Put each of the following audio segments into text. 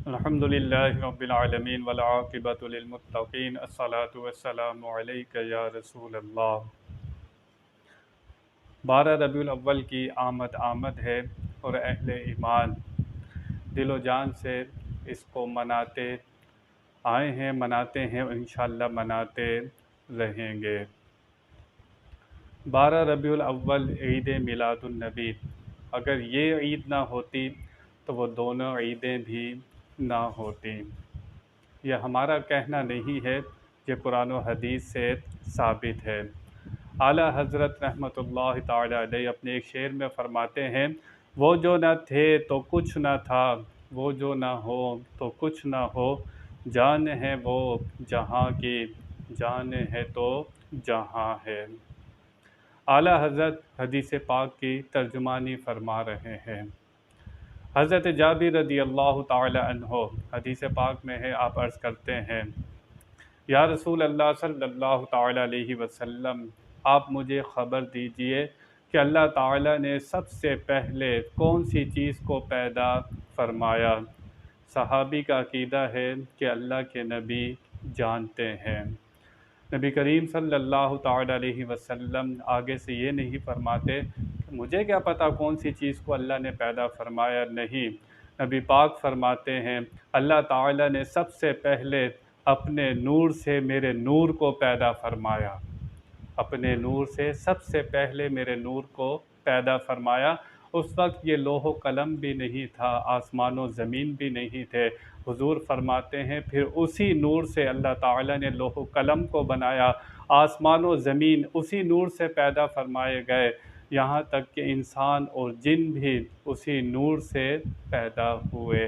अल्हम्दुलिल्लाहि रब्बिल आलमीन वल आक़िबतु लिल मुत्तक़ीन अस्सलातु वस्सलामु अलैका या रसूल अल्लाह। 12 रबीउल अव्वल की आमद आमद है और अहले ईमान दिलो जान से इसको मनाते आए हैं, मनाते हैं और इंशाअल्लाह मनाते रहेंगे। 12 रबीउल अव्वल ईद मिलादुन नबी, अगर ये ईद ना होती तो वो दोनों ईदें भी ना होती। यह हमारा कहना नहीं है, ये कुरान और हदीस से साबित है। आला हज़रत रहमतुल्लाह ताला अलैह अपने एक शेर में फ़रमाते हैं, वो जो न थे तो कुछ न था, वो जो न हो तो कुछ न हो, जान है वो जहाँ की, जान है तो जहाँ है। आला हज़रत हदीस पाक की तर्जुमानी फरमा रहे हैं। हज़रत जाबिर रदी अल्लाह ताला अन्हो हदीस पाक में है, आप अर्ज़ करते हैं, या रसूल अल्लाह सल्लल्लाहु ताला अलैहि वसल्लम, आप मुझे ख़बर दीजिए कि अल्लाह ताला ने सबसे पहले कौन सी चीज़ को पैदा फरमाया। सहाबी का अक़ीदा है कि अल्लाह के नबी जानते हैं। नबी करीम सल्लल्लाहु ताला अलैहि वसल्लम आगे से ये नहीं फरमाते कि मुझे क्या पता कौन सी चीज़ को अल्लाह ने पैदा फरमाया, नहीं। नबी पाक फरमाते हैं, अल्लाह ताला ने सबसे पहले अपने नूर से मेरे नूर को पैदा फरमाया, अपने नूर से सबसे पहले मेरे नूर को पैदा फरमाया। उस वक्त ये लोहो कलम भी नहीं था, आसमान व ज़मीन भी नहीं थे। हुजूर फरमाते हैं, फिर उसी नूर से अल्लाह ताला ने लोहो कलम को बनाया, आसमान व ज़मीन उसी नूर से पैदा फरमाए गए, यहाँ तक कि इंसान और जिन भी उसी नूर से पैदा हुए।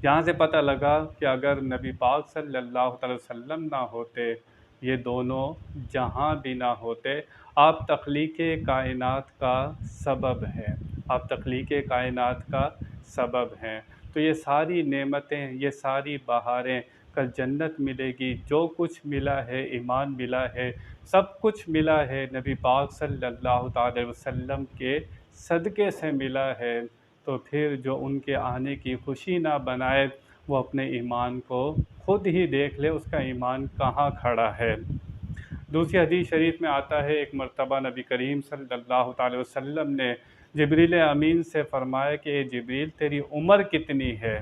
यहाँ से पता लगा कि अगर नबी पाक सल्लल्लाहु अलैहि वसल्लम ना होते, ये दोनों जहाँ भी ना होते, आप तख्लीक़े कायनात का सबब हैं, आप तख्लीक़े कायनात का सबब हैं। तो ये सारी नेमतें, ये सारी बहारें, कल जन्नत मिलेगी, जो कुछ मिला है, ईमान मिला है, सब कुछ मिला है नबी पाक सल्लल्लाहु अलैहि वसल्लम के सदक़े से मिला है। तो फिर जो उनके आने की खुशी ना बनाए, वो अपने ईमान को खुद ही देख ले, उसका ईमान कहाँ खड़ा है। दूसरी हदीस शरीफ में आता है, एक मरतबा नबी करीम सल्लल्लाहु अलैहि वसल्लम ने जिब्रील अमीन से फ़रमाया कि जिब्रील तेरी उम्र कितनी है।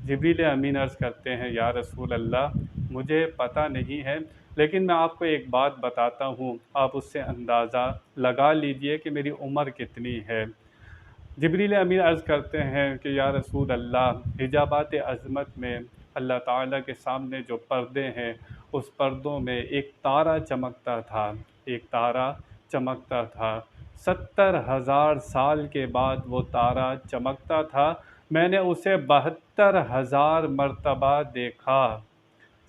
जिब्रील अमीन अर्ज़ करते हैं, या रसूल अल्लाह, मुझे पता नहीं है, लेकिन मैं आपको एक बात बताता हूँ, आप उससे अंदाज़ा लगा लीजिए कि मेरी उम्र कितनी है। जिब्रील अमीन अर्ज़ करते हैं कि या रसूल अल्लाह, हिजाबात अज़मत में अल्लाह ताला के सामने जो पर्दे हैं, उस पर्दों में एक तारा चमकता था, एक तारा चमकता था। 70,000 साल के बाद वो तारा चमकता था। मैंने उसे 72,000 मरतबा देखा।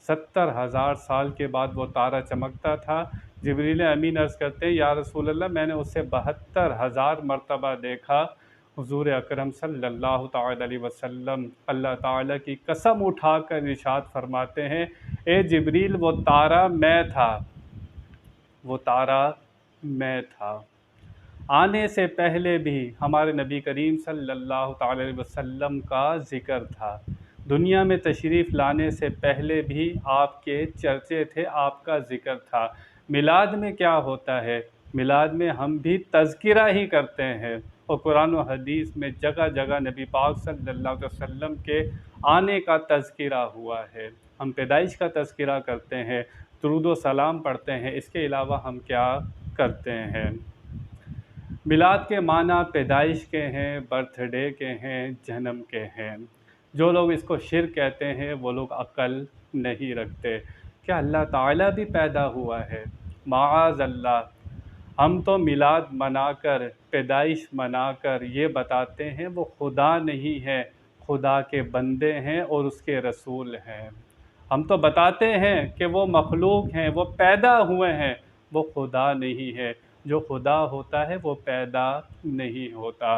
70,000 साल के बाद वो तारा चमकता था। जिब्रील अमीन अर्ज़ करते हैं, या रसूल अल्लाह, मैंने उसे 72,000 मरतबा देखा। हुज़ूर अकरम सल्लल्लाहु ताला अलैहि वसल्लम अल्लाह ताला की कसम उठाकर इरशाद फरमाते हैं, ए जिब्रील, वो तारा मैं था, वो तारा मैं था। आने से पहले भी हमारे नबी करीम सल्लल्लाहु ताला अलैहि वसल्लम का ज़िक्र था। दुनिया में तशरीफ़ लाने से पहले भी आपके चर्चे थे, आपका ज़िक्र था। मिलाद में क्या होता है? मिलाद में हम भी तज़किरा ही करते हैं, और कुरान व हदीस में जगह जगह नबी पाक सल्लल्लाहु अलैहि वसल्लम के आने का तज़किरा हुआ है। हम पैदाइश का तज़किरा करते हैं, दुरूद व सलाम पढ़ते हैं, इसके अलावा हम क्या करते हैं? मिलाद के माना पैदाइश के हैं, बर्थडे के हैं, जन्म के हैं। जो लोग इसको शिर्क कहते हैं, वो लोग अक्ल नहीं रखते। क्या अल्लाह ताला भी पैदा हुआ है? माअज़ अल्लाह। हम तो मिलाद मनाकर, पैदाइश मनाकर ये बताते हैं वो खुदा नहीं है, खुदा के बंदे हैं और उसके रसूल हैं। हम तो बताते हैं कि वो मखलूक हैं, वो पैदा हुए हैं, वो खुदा नहीं है। जो खुदा होता है वो पैदा नहीं होता।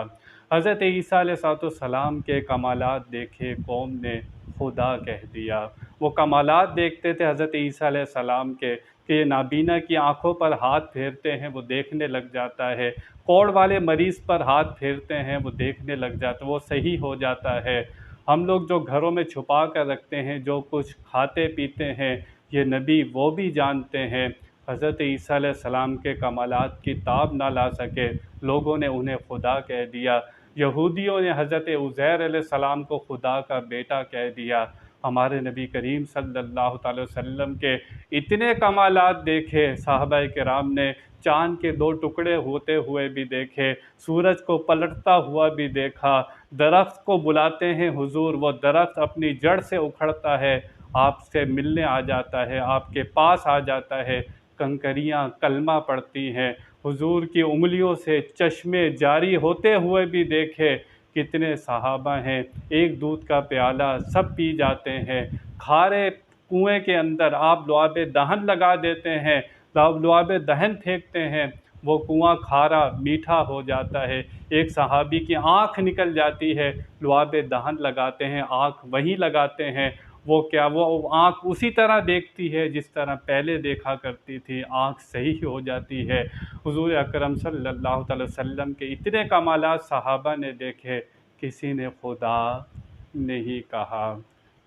हज़रत ईसा अलैहिस्सलाम के कमालात देखे कौम ने, खुदा कह दिया। वो कमालात देखते थे हज़रत ईसा अलैहिस्सलाम के, कि ये नाबीना की आँखों पर हाथ फेरते हैं वो देखने लग जाता है, कोढ़ वाले मरीज़ पर हाथ फेरते हैं वो देखने लग जाता, वो सही हो जाता है। हम लोग जो घरों में छुपा कर रखते हैं, जो कुछ खाते पीते हैं, ये नबी वो भी जानते हैं। हज़रत ईसा अलैहिस्सलाम के कमालात की ताब ना ला सके, लोगों ने उन्हें खुदा कह दिया। यहूदियों ने हज़रत उज़ैर अलैहिस्सलाम को खुदा का बेटा कह दिया। हमारे नबी करीम सल्लल्लाहु अलैहि वसल्लम के इतने कमालात देखे, सहाबाए किराम ने चाँद के 2 टुकड़े होते हुए भी देखे, सूरज को पलटता हुआ भी देखा, दरख्त को बुलाते हैं हुजूर, वो दरख्त अपनी जड़ से उखड़ता है, आपसे मिलने आ जाता है, आपके पास आ जाता है, कंकरियाँ कलमा पढ़ती हैं, हुजूर की उंगलियों से चश्मे जारी होते हुए भी देखे। कितने सहाबा हैं, एक दूध का प्याला सब पी जाते हैं, खारे कुएं के अंदर आप लुआब दहन लगा देते हैं, लुआब दहन फेंकते हैं, वो कुआं खारा मीठा हो जाता है। एक सहाबी की आँख निकल जाती है, लुआब दहन लगाते हैं, आँख वहीं लगाते हैं, वो क्या वो आँख उसी तरह देखती है जिस तरह पहले देखा करती थी, आँख सही हो जाती है। हुज़ूर अकरम सल्लल्लाहु अलैहि वसल्लम के इतने कमालात सहाबा ने देखे, किसी ने खुदा नहीं कहा।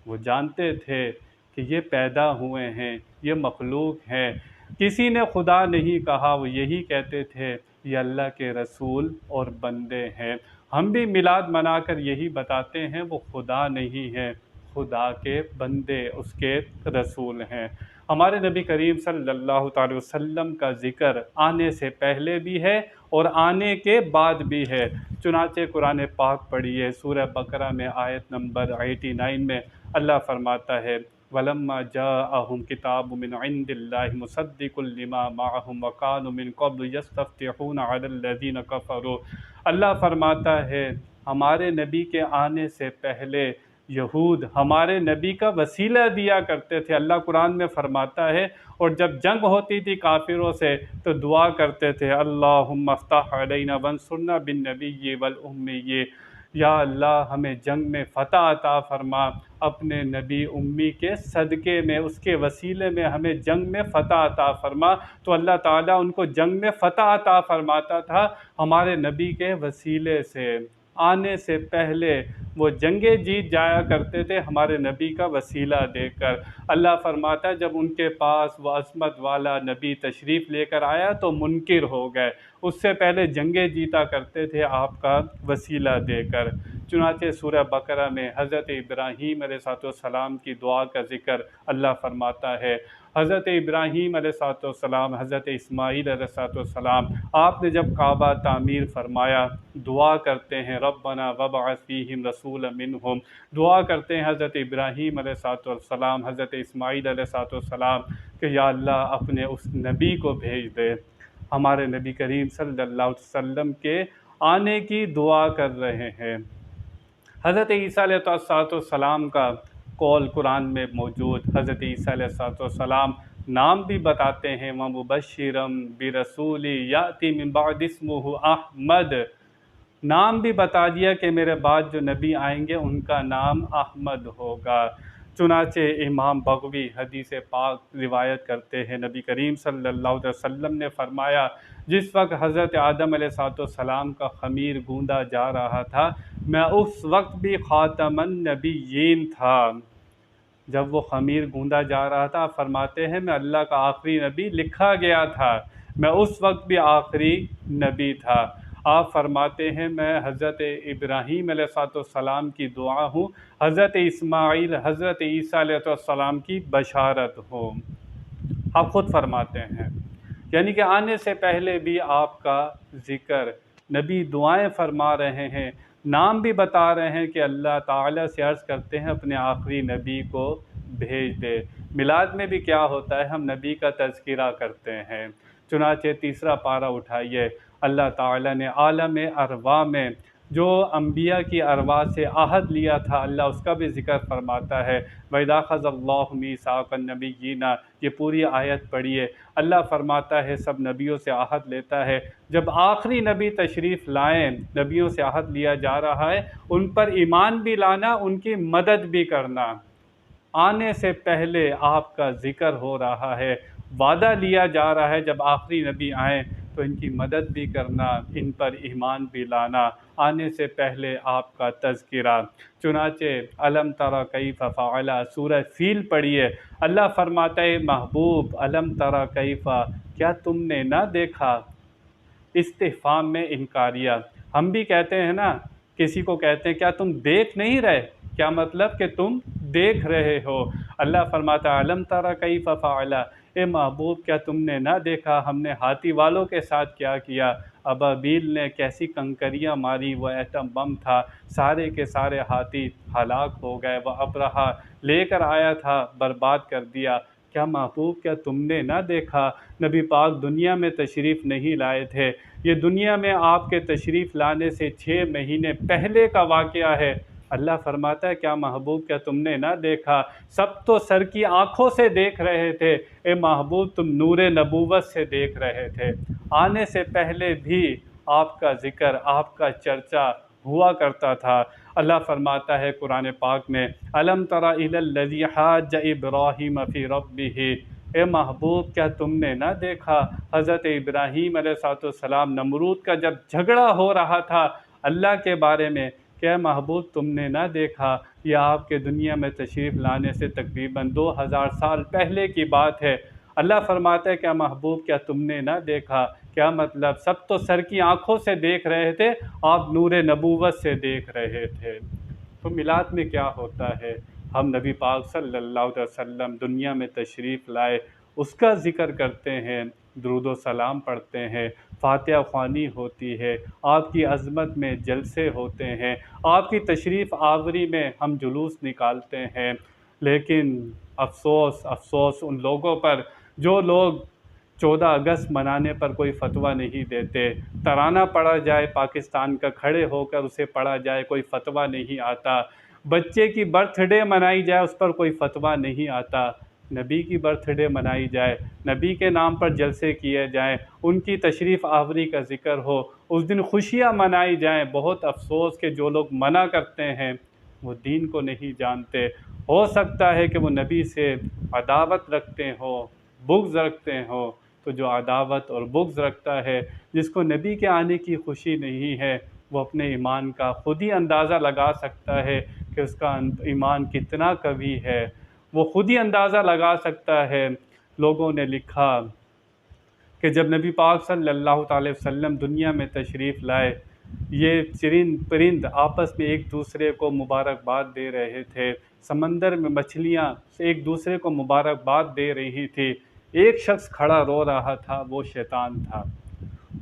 वो जानते थे कि ये पैदा हुए हैं, ये मखलूक हैं, किसी ने खुदा नहीं कहा। वो यही कहते थे, ये अल्लाह के रसूल और बंदे हैं। हम भी मिलाद मनाकर यही बताते हैं, वो खुदा नहीं है, खुदा के बंदे, उसके रसूल हैं। हमारे नबी करीम सल्लल्लाहु अलैहि वसल्लम का ज़िक्र आने से पहले भी है और आने के बाद भी है। चुनाचे कुरान पाक पढ़िए, सूरह बकरा में आयत नंबर 89 में अल्लाह फरमाता है, वलम्मा जाअहुम किताबुम मिन इंदिल्लाहि मुसद्दिकुल लिमा माअहुम व कानू मिन क़ब्लु यस्तफ्तिहूना अलल लज़ीना कफ़रू। अल्लाह फरमाता है, हमारे नबी के आने से पहले यहूद हमारे नबी का वसीला दिया करते थे। अल्लाह कुरान में फरमाता है, और जब जंग होती थी काफिरों से तो दुआ करते थे, अल्लाहुम्मा अफ्तह अलैना वंसुरना बिन नबिय्यि वल उम्मिय्यि, या अल्लाह हमें जंग में फ़तह अता फ़रमा, अपने नबी उम्मी के सदक़े में, उसके वसीले में हमें जंग में फ़तह अता फ़रमा। तो अल्लाह ताला उनको जंग में फ़तह अता फ़रमाता था हमारे नबी के वसीले से। आने से पहले वो जंगें जीत जाया करते थे हमारे नबी का वसीला देकर। अल्लाह फरमाता है, जब उनके पास वो अज़मत वाला नबी तशरीफ़ लेकर आया तो मुनकिर हो गए, उससे पहले जंगें जीता करते थे आपका वसीला देकर। चुनाचे सूरह बकरा में हज़रत इब्राहीम अलैहिस्सलाम की दुआ का ज़िक्र अल्लाह फरमाता है। हज़रत इब्राहीम अलैहिस्सलाम, हज़रत इस्माईल अलैहिस्सलाम, आपने जब काबा तामीर फरमाया, दुआ करते हैं, रब्बना वबअस फ़ीहिम रसूलन मिनहुम, दुआ करते हैं हज़रत इब्राहीम अलैहिस्सलाम, हज़रत इस्माईल अलैहिस्सलाम कि या अल्लाह अपने उस नबी को भेज दे। हमारे नबी करीम सल्लल्लाहु अलैहि वसल्लम के आने की दुआ कर रहे हैं। हज़रत ईसा अलैहिस्सलाम का कौल कुरान में मौजूद, हज़रत ईसा अलैहिस्सलाम नाम भी बताते हैं, व मुबश्शिरम बिरसूली याती मिन बाद इस्मुहु अहमद, नाम भी बता दिया कि मेरे बाद जो नबी आएंगे उनका नाम अहमद होगा। चुनाचे इमाम बगवी हदीस पाक रिवायत करते हैं, नबी करीम सल्लल्लाहु अलैहि वसल्लम ने फरमाया, जिस वक्त हज़रत आदम अलैहिस्सलाम का ख़मीर गूंदा जा रहा था, मैं उस वक्त भी ख़ातमुन नबिय्यीन था। जब वो ख़मीर गूंदा जा रहा था, फरमाते हैं मैं अल्लाह का आखिरी नबी लिखा गया था, मैं उस वक्त भी आखिरी नबी था। आप फरमाते हैं मैं हज़रत इब्राहीम अलैहिस्सलाम की दुआ हूँ, हज़रत इस्माईल, हज़रत ईसा अलैहिस्सलाम की बशारत हो। आप ख़ुद फरमाते हैं, यानी कि आने से पहले भी आपका ज़िक्र, नबी दुआएं फरमा रहे हैं, नाम भी बता रहे हैं कि अल्लाह ताला से अर्ज़ करते हैं अपने आखिरी नबी को भेज दे। मिलाद में भी क्या होता है, हम नबी का तज़किरा करते हैं। चुनाचे तीसरा पारा उठाइए, अल्लाह ताला ने आलम अरवा में जो अम्बिया की अरवा से आहद लिया था, अल्लाह उसका भी ज़िक्र फरमाता है। वइज़ा अख़ज़ल्लाहु मीसाक़न नबिय्यीना, ये पूरी आयत पढ़िए। अल्लाह फरमाता है सब नबियों से आहद लेता है, जब आखिरी नबी तशरीफ़ लाएँ, नबियों से आहद लिया जा रहा है, उन पर ईमान भी लाना, उनकी मदद भी करना। आने से पहले आपका ज़िक्र हो रहा है, वादा लिया जा रहा है, जब आखिरी नबी आएँ तो इनकी मदद भी करना, इन पर ईमान भी लाना, आने से पहले आपका तज़किरा। चुनाचे अलम तरा कैफ़ फ़अल, सूरह फ़ील पढ़िए। अल्लाह फरमाता है महबूब अलम तरा कैफ़, क्या तुमने ना देखा। इस्तिफ़हाम में इनकारिया। हम भी कहते हैं ना, किसी को कहते हैं क्या तुम देख नहीं रहे, क्या मतलब कि तुम देख रहे हो। अल्लाह फरमाता अलम तरा कैफ़ फ़अल, ए महबूब क्या तुमने ना देखा हमने हाथी वालों के साथ क्या किया। अबाबील ने कैसी कंकरियाँ मारी, वह एटम बम था, सारे के सारे हाथी हलाक हो गए। वह अबरहा लेकर आया था, बर्बाद कर दिया। क्या महबूब क्या तुमने ना देखा, नबी पाक दुनिया में तशरीफ़ नहीं लाए थे, ये दुनिया में आपके तशरीफ़ लाने से 6 महीने पहले का वाक़या है। अल्लाह फरमाता है क्या महबूब क्या तुमने ना देखा, सब तो सर की आँखों से देख रहे थे, ए महबूब तुम नूरे नबूवत से देख रहे थे। आने से पहले भी आपका ज़िक्र, आपका चर्चा हुआ करता था। अल्लाह फरमाता है कुरान पाक में अलम तरा इलल्लज़ी हाज्ज इब्राहीम फ़ी रब्बिही, ए महबूब क्या तुमने ना देखा हज़रत इब्राहीम अलैहिस्सलाम नमरूद का जब झगड़ा हो रहा था अल्लाह के बारे में, क्या महबूब तुमने ना देखा। यह आपके दुनिया में तशरीफ़ लाने से तकरीबन 2000 साल पहले की बात है। अल्लाह फरमाता है क्या महबूब क्या तुमने ना देखा, क्या मतलब सब तो सर की आँखों से देख रहे थे, आप नूरे नबूवत से देख रहे थे। तो मिलाद में क्या होता है, हम नबी पाक सल्लल्लाहु अलैहि वसल्लम दुनिया में तशरीफ़ लाए, उसका ज़िक्र करते हैं, दुरूद व सलाम पढ़ते हैं, फातिहा ख़्वानी होती है, आपकी अज़मत में जलसे होते हैं, आपकी तशरीफ़ आवरी में हम जुलूस निकालते हैं। लेकिन अफ़सोस अफ़सोस उन लोगों पर जो लोग 14 अगस्त मनाने पर कोई फ़तवा नहीं देते। तराना पढ़ा जाए पाकिस्तान का, खड़े होकर उसे पढ़ा जाए, कोई फ़तवा नहीं आता। बच्चे की बर्थडे मनाई जाए, उस पर कोई फ़तवा नहीं आता। नबी की बर्थडे मनाई जाए, नबी के नाम पर जलसे किए जाएँ, उनकी तशरीफ़ आवरी का ज़िक्र हो, उस दिन खुशियाँ मनाई जाएँ। बहुत अफ़सोस कि जो लोग मना करते हैं वो दीन को नहीं जानते। हो सकता है कि वो नबी से अदावत रखते हों, बुग़्ज़ रखते हों। तो जो अदावत और बुग़्ज़ रखता है, जिसको नबी के आने की खुशी नहीं है, वो अपने ईमान का ख़ुद ही अंदाज़ा लगा सकता है कि उसका ईमान कितना कवी है। वो ख़ुद ही अंदाज़ा लगा सकता है। लोगों ने लिखा कि जब नबी पाक सल्लल्लाहु अलैहि वसल्लम दुनिया में तशरीफ़ लाए, ये चरिंद परिंद आपस में एक दूसरे को मुबारकबाद दे रहे थे। समंदर में मछलियाँ एक दूसरे को मुबारकबाद दे रही थी। एक शख्स खड़ा रो रहा था, वो शैतान था।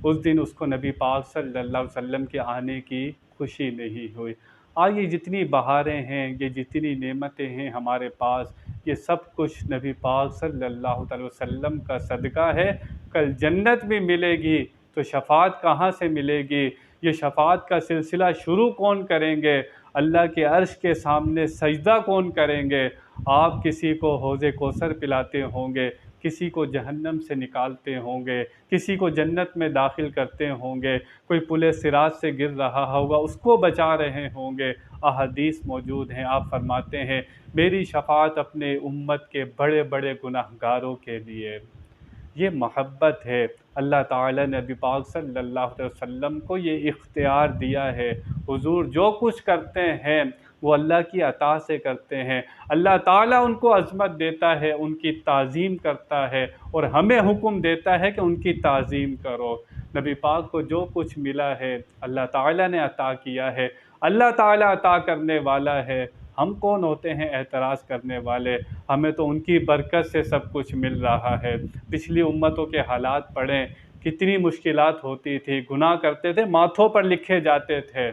उस दिन उसको नबी पाक सल्लल्लाहु अलैहि वसल्लम के आने की खुशी नहीं हुई। आज ये जितनी बहारें हैं, ये जितनी नेमतें हैं हमारे पास, ये सब कुछ नबी पाक सल्लल्लाहु अलैहि वसल्लम का सदका है। कल जन्नत भी मिलेगी तो शफ़ाअत कहाँ से मिलेगी, ये शफ़ाअत का सिलसिला शुरू कौन करेंगे, अल्लाह के अर्श के सामने सजदा कौन करेंगे। आप किसी को हौज़े कौसर पिलाते होंगे, किसी को जहन्नम से निकालते होंगे, किसी को जन्नत में दाखिल करते होंगे, कोई पुले सिरात से गिर रहा होगा उसको बचा रहे होंगे। अहादीस मौजूद हैं, आप फरमाते हैं मेरी शफ़ाअत अपने उम्मत के बड़े बड़े गुनहगारों के लिए। ये मोहब्बत है। अल्लाह ताला ने नबी पाक सल्लल्लाहु अलैहि वसल्लम को ये इख्तियार दिया है। हुज़ूर जो कुछ करते हैं वो अल्लाह की अता से करते हैं। अल्लाह ताला उनको अज़मत देता है, उनकी ताज़ीम करता है और हमें हुक्म देता है कि उनकी ताज़ीम करो। नबी पाक को जो कुछ मिला है अल्लाह ताला ने अता किया है। अल्लाह ताला अता करने वाला है, हम कौन होते हैं एतराज़ करने वाले। हमें तो उनकी बरकत से सब कुछ मिल रहा है। पिछली उम्मतों के हालात पढ़ें, कितनी मुश्किलात होती थी, गुनाह करते थे माथों पर लिखे जाते थे।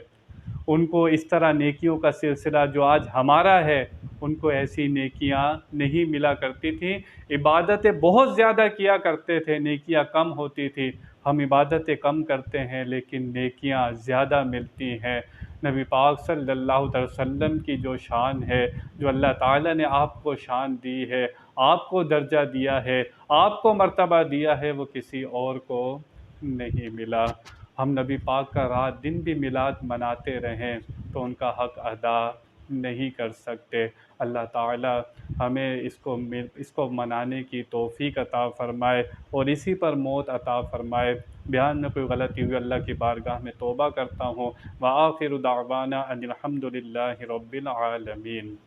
उनको इस तरह नेकियों का सिलसिला जो आज हमारा है, उनको ऐसी नेकियां नहीं मिला करती थी। इबादतें बहुत ज़्यादा किया करते थे, नेकियां कम होती थी। हम इबादतें कम करते हैं लेकिन नेकियां ज़्यादा मिलती हैं। नबी पाक सल्लल्लाहु अलैहि वसल्लम की जो शान है, जो अल्लाह ताला ने आपको शान दी है, आपको दर्जा दिया है, आपको मर्तबा दिया है, वो किसी और को नहीं मिला। हम नबी पाक का रात दिन भी मिलाद मनाते रहें तो उनका हक़ अदा नहीं कर सकते। अल्लाह ताला हमें इसको मनाने की तौफ़ीक़ अता फ़रमाए और इसी पर मौत अता फ़रमाए। बयान में कोई गलती हुई अल्लाह की बारगाह में तौबा करता हूँ। व आखिर दावाना अनिल हम्दुलिल्लाहि रब्बिल आलमीन।